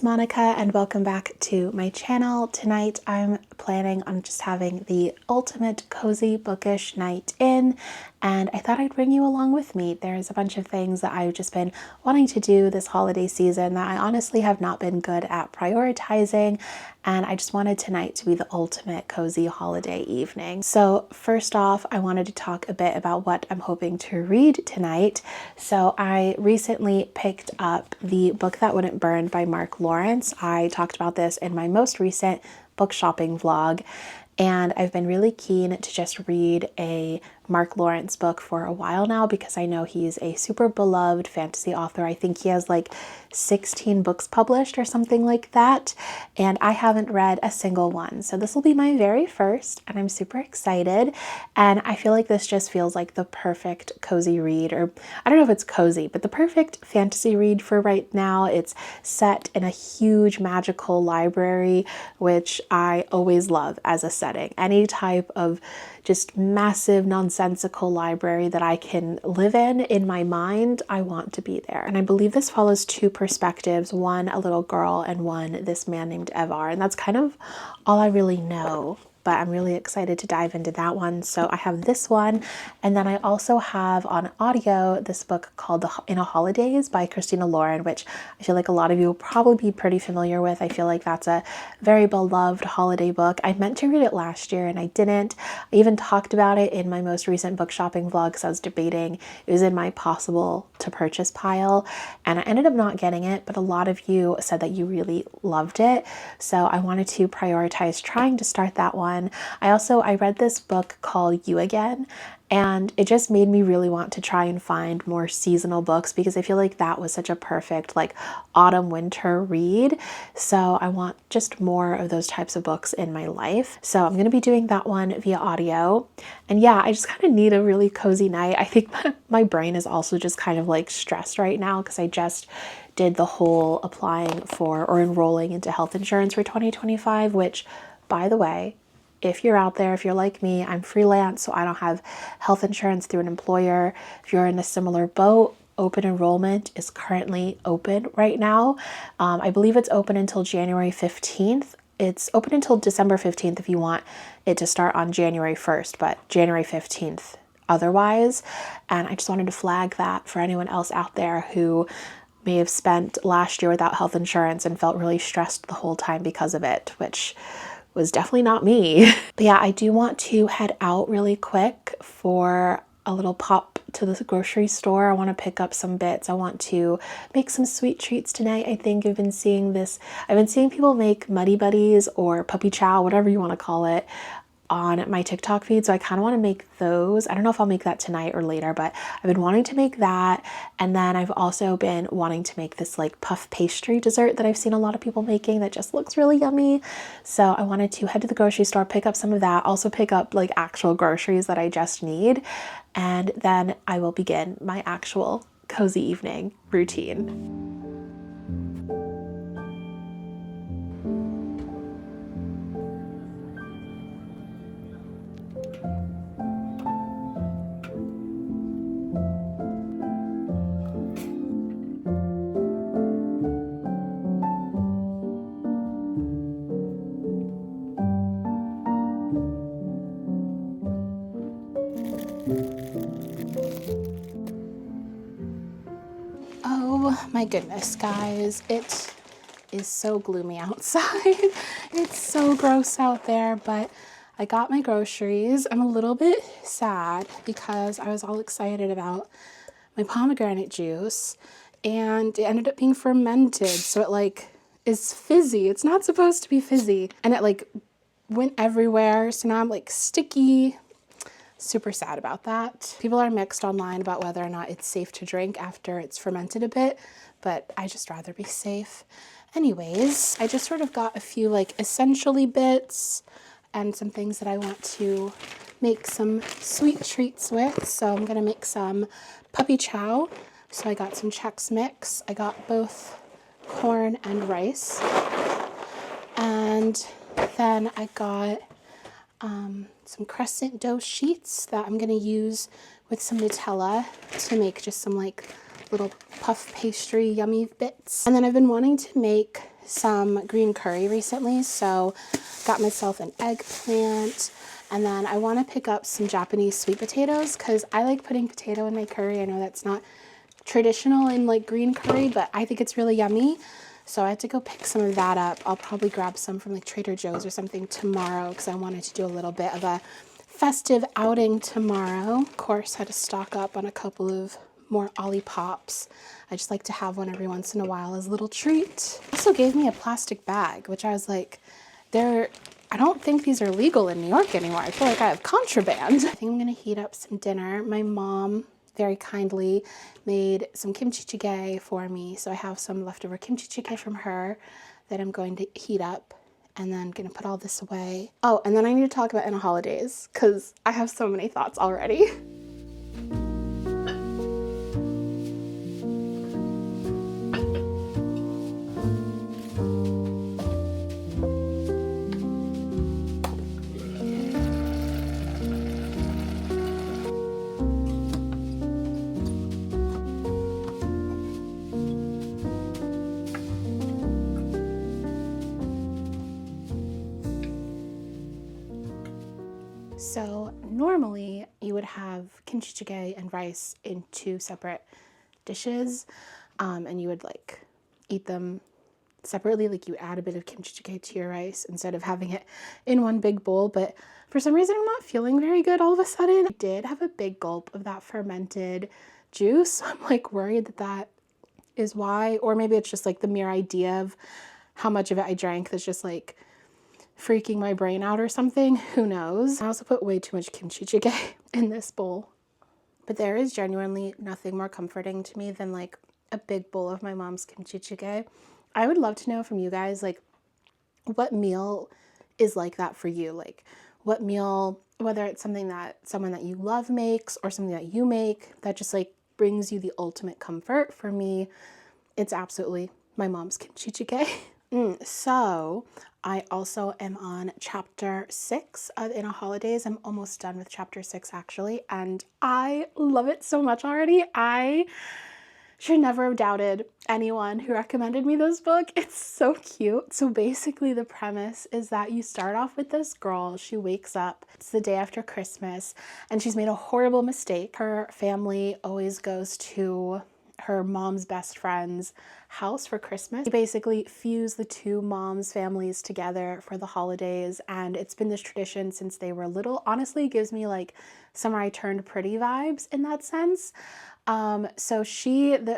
it's Monica and welcome back to my channel. Tonight I'm planning on just having the ultimate cozy bookish night in, and I thought I'd bring you along with me. There's a bunch of things that I've just been wanting to do this holiday season that I honestly have not been good at prioritizing, and I just wanted tonight to be the ultimate cozy holiday evening. So first off, I wanted to talk a bit about what I'm hoping to read tonight. So I recently picked up The Book That Wouldn't Burn by Mark Lawrence. I talked about this in my most recent book shopping vlog, and I've been really keen to just read a Mark Lawrence book for a while now because I know he's a super beloved fantasy author. I think he has like 16 books published or something like that, and I haven't read a single one. So this will be my very first, and I'm super excited. And I feel like this just feels like the perfect cozy read, or I don't know if it's cozy, but the perfect fantasy read for right now. It's set in a huge magical library, which I always love as a setting. Any type of just massive nonsensical library that I can live in my mind, I want to be there. And I believe this follows two perspectives, one a little girl and one this man named Evar, and that's kind of all I really know. But I'm really excited to dive into that one. So I have this one, and then I also have on audio this book called The Inner Holidays by Christina Lauren, which I feel like a lot of you will probably be pretty familiar with. I feel like that's a very beloved holiday book. I meant to read it last year and I didn't. I even talked about it in my most recent book shopping vlog because I was debating. It was in my possible to purchase pile, and I ended up not getting it, but a lot of you said that you really loved it. So I wanted to prioritize trying to start that one. I read this book called You Again, and it just made me really want to try and find more seasonal books because I feel like that was such a perfect like autumn winter read. So I want just more of those types of books in my life. So I'm going to be doing that one via audio. And yeah, I just kind of need a really cozy night. I think my brain is also just kind of like stressed right now because I just did the whole applying for or enrolling into health insurance for 2025, which, by the way, if you're out there, if you're like me, I'm freelance, so I don't have health insurance through an employer. If you're in a similar boat, open enrollment is currently open right now. I believe it's open until January 15th. It's open until December 15th if you want it to start on January 1st, but January 15th otherwise. And I just wanted to flag that for anyone else out there who may have spent last year without health insurance and felt really stressed the whole time because of it, which was definitely not me. But yeah, I do want to head out really quick for a little pop to the grocery store. I want to pick up some bits. I want to make some sweet treats tonight. I think I've been seeing people make Muddy Buddies or puppy chow, whatever you want to call it, on my TikTok feed. So I kind of want to make those. I don't know if I'll make that tonight or later, but I've been wanting to make that. And then I've also been wanting to make this like puff pastry dessert that I've seen a lot of people making that just looks really yummy. So I wanted to head to the grocery store, pick up some of that, also pick up like actual groceries that I just need. And then I will begin my actual cozy evening routine. Oh my goodness, guys, it is so gloomy outside. It's so gross out there, but I got my groceries. I'm a little bit sad because I was all excited about my pomegranate juice and it ended up being fermented, so it like is fizzy. It's not supposed to be fizzy, and it like went everywhere, so now I'm like sticky. Super sad about that. People are mixed online about whether or not it's safe to drink after it's fermented a bit, but I just rather be safe. Anyways, I just sort of got a few like essentially bits and some things that I want to make some sweet treats with. So I'm gonna make some puppy chow. So I got some Chex Mix. I got both corn and rice. And then I got some crescent dough sheets that I'm going to use with some Nutella to make just some like little puff pastry yummy bits. And then I've been wanting to make some green curry recently, so got myself an eggplant. And then I want to pick up some Japanese sweet potatoes because I like putting potato in my curry. I know that's not traditional in like green curry, but I think it's really yummy. So I had to go pick some of that up. I'll probably grab some from like Trader Joe's or something tomorrow because I wanted to do a little bit of a festive outing tomorrow. Of course, had to stock up on a couple of more Ollie-Pops. I just like to have one every once in a while as a little treat. Also gave me a plastic bag, which I was like, I don't think these are legal in New York anymore. I feel like I have contraband. I think I'm gonna heat up some dinner. My mom very kindly made some kimchi jjigae for me. So I have some leftover kimchi jjigae from her that I'm going to heat up and then gonna put all this away. Oh, and then I need to talk about Inner Holidays because I have so many thoughts already. So normally you would have kimchi jjigae and rice in two separate dishes, and you would like eat them separately. Like you add a bit of kimchi jjigae to your rice instead of having it in one big bowl. But for some reason I'm not feeling very good all of a sudden. I did have a big gulp of that fermented juice. I'm like worried that that is why, or maybe it's just like the mere idea of how much of it I drank that's just like freaking my brain out or something. Who knows? I also put way too much kimchi jjigae in this bowl. But there is genuinely nothing more comforting to me than like a big bowl of my mom's kimchi jjigae. I would love to know from you guys, like, what meal is like that for you? Like, what meal, whether it's something that someone that you love makes or something that you make that just like brings you the ultimate comfort. For me, it's absolutely my mom's kimchi jjigae. So I also am on chapter 6 of Inner Holidays. I'm almost done with chapter 6 actually, and I love it so much already. I should never have doubted anyone who recommended me this book. It's so cute. So basically the premise is that you start off with this girl. She wakes up, it's the day after Christmas, and she's made a horrible mistake. Her family always goes to her mom's best friend's house for Christmas. They basically fuse the two moms' families together for the holidays, and it's been this tradition since they were little. Honestly, it gives me like Summer I Turned Pretty vibes in that sense. So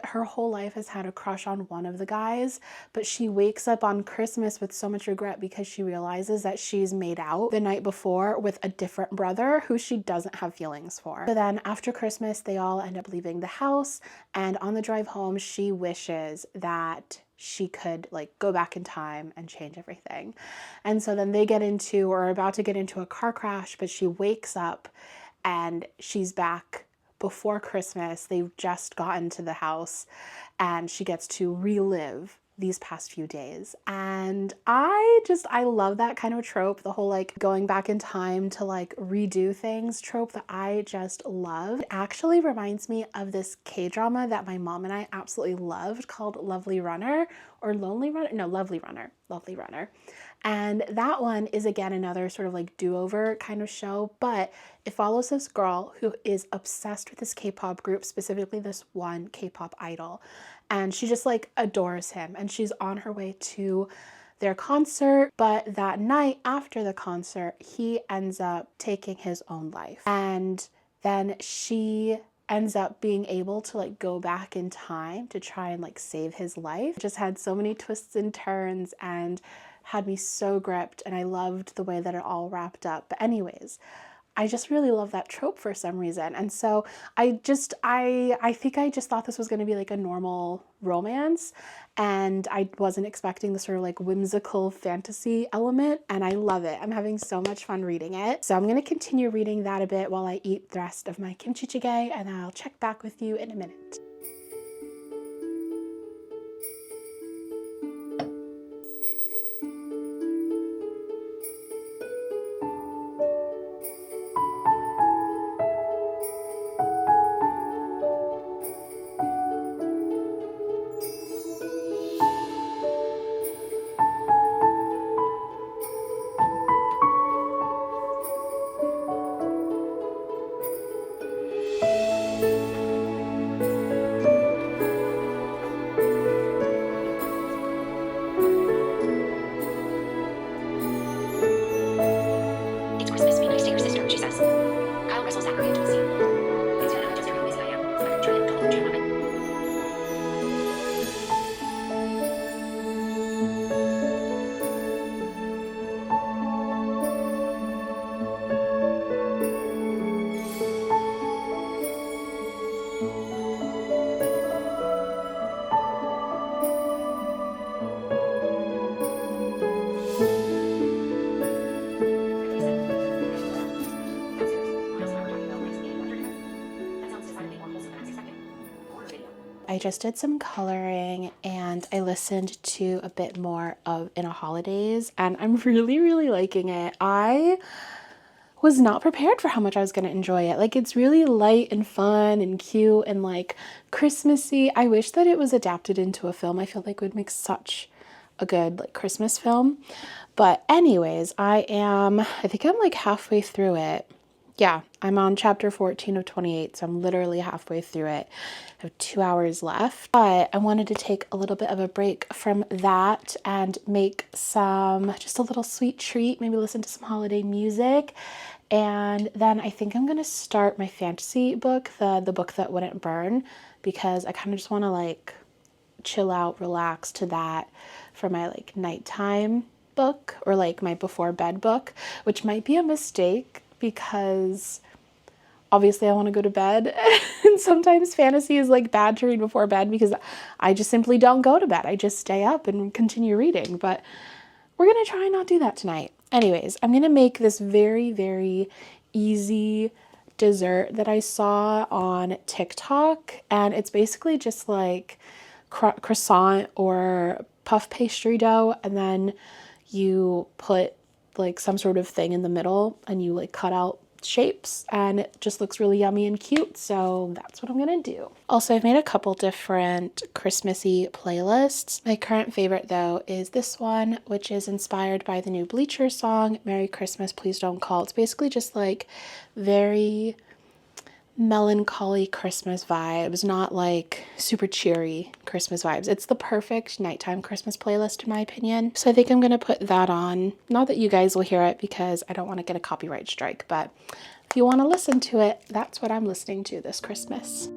her whole life has had a crush on one of the guys, but she wakes up on Christmas with so much regret because she realizes that she's made out the night before with a different brother who she doesn't have feelings for. So then after Christmas, they all end up leaving the house, and on the drive home, she wishes that she could like go back in time and change everything. And so then they are about to get into a car crash, but she wakes up and she's back before Christmas. They've just gotten to the house and she gets to relive these past few days. And I love that kind of trope, the whole like going back in time to like redo things trope that I just love. It actually reminds me of this K-drama that my mom and I absolutely loved called Lovely Runner or Lonely Runner. No, Lovely Runner. Lovely Runner. And that one is again another sort of like do-over kind of show, but it follows this girl who is obsessed with this K-pop group, specifically this one K-pop idol. And she just like adores him, and she's on her way to their concert. But that night after the concert, he ends up taking his own life. And then she ends up being able to like go back in time to try and like save his life. It just had so many twists and turns and had me so gripped, and I loved the way that it all wrapped up. But anyways, I just really love that trope for some reason. And so I think I just thought this was going to be like a normal romance, and I wasn't expecting the sort of like whimsical fantasy element, and I love it. I'm having so much fun reading it. So I'm going to continue reading that a bit while I eat the rest of my kimchi jjigae, and I'll check back with you in a minute. I just did some coloring and I listened to a bit more of In a Holidays, and I'm really, really liking it. I was not prepared for how much I was going to enjoy it. Like, it's really light and fun and cute and like Christmassy. I wish that it was adapted into a film. I feel like it would make such a good like Christmas film. But anyways, I think I'm like halfway through it. Yeah, I'm on chapter 14 of 28, so I'm literally halfway through it. I have 2 hours left, but I wanted to take a little bit of a break from that and make just a little sweet treat, maybe listen to some holiday music. And then I think I'm gonna start my fantasy book, the book that wouldn't burn, because I kind of just want to like chill out, relax to that for my like nighttime book, or like my before bed book, which might be a mistake because obviously I want to go to bed and sometimes fantasy is like bad to read before bed because I just simply don't go to bed. I just stay up and continue reading, but we're going to try and not do that tonight. Anyways, I'm going to make this very, very easy dessert that I saw on TikTok, and it's basically just like croissant or puff pastry dough, and then you put like some sort of thing in the middle and you like cut out shapes, and it just looks really yummy and cute. So that's what I'm gonna do. Also, I've made a couple different Christmassy playlists. My current favorite though is this one, which is inspired by the new Bleacher song, Merry Christmas, Please Don't Call. It's basically just like very melancholy Christmas vibes, not like super cheery Christmas vibes. It's the perfect nighttime Christmas playlist in my opinion. So I think I'm gonna put that on. Not that you guys will hear it because I don't want to get a copyright strike, but if you want to listen to it, that's what I'm listening to this Christmas.